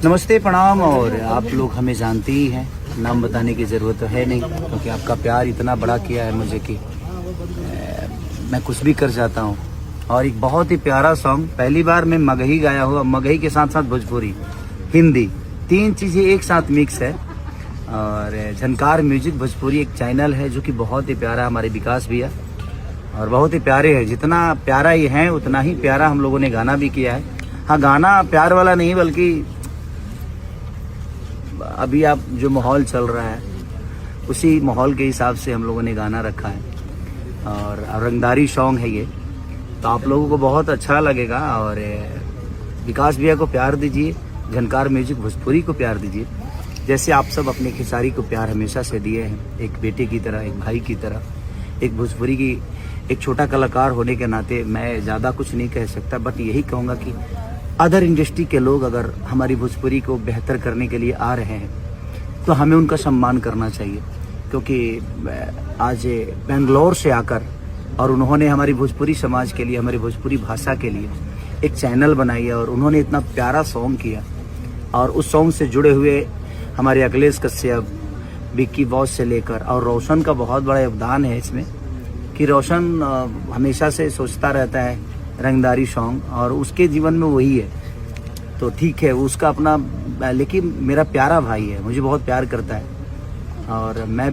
नमस्ते, प्रणाम। और आप लोग हमें जानते ही हैं, नाम बताने की ज़रूरत तो है नहीं, क्योंकि आपका प्यार इतना बड़ा किया है मुझे कि मैं कुछ भी कर जाता हूँ। और एक बहुत ही प्यारा सॉन्ग, पहली बार मैं मगही गाया हूँ। मगही के साथ साथ भोजपुरी, हिंदी, 3 चीज़ें एक साथ मिक्स है। और झनकार म्यूजिक भोजपुरी एक चैनल है जो कि बहुत ही प्यारा, हमारे विकास भैया और बहुत ही प्यारे हैं। जितना प्यारा ये है उतना ही प्यारा हम लोगों ने गाना भी किया है। हाँ, गाना प्यार वाला नहीं, बल्कि अभी आप जो माहौल चल रहा है उसी माहौल के हिसाब से हम लोगों ने गाना रखा है। और रंगदारी सॉन्ग है ये, तो आप लोगों को बहुत अच्छा लगेगा। और विकास भैया को प्यार दीजिए, झनकार म्यूजिक भोजपुरी को प्यार दीजिए, जैसे आप सब अपने खेसारी को प्यार हमेशा से दिए हैं, एक बेटे की तरह, एक भाई की तरह। एक भोजपुरी की एक छोटा कलाकार होने के नाते मैं ज़्यादा कुछ नहीं कह सकता, बट यही कहूँगा कि अदर इंडस्ट्री के लोग अगर हमारी भोजपुरी को बेहतर करने के लिए आ रहे हैं तो हमें उनका सम्मान करना चाहिए। क्योंकि आज बेंगलोर से आकर और उन्होंने हमारी भोजपुरी समाज के लिए, हमारी भोजपुरी भाषा के लिए एक चैनल बनाई है, और उन्होंने इतना प्यारा सॉन्ग किया। और उस सॉन्ग से जुड़े हुए हमारे अखिलेश कश्यप, विक्की बॉस से लेकर, और रोशन का बहुत बड़ा योगदान है इसमें, कि रोशन हमेशा से सोचता रहता है रंगदारी सॉन्ग, और उसके जीवन में वही है। तो ठीक है, उसका अपना, लेकिन मेरा प्यारा भाई है, मुझे बहुत प्यार करता है। और मैं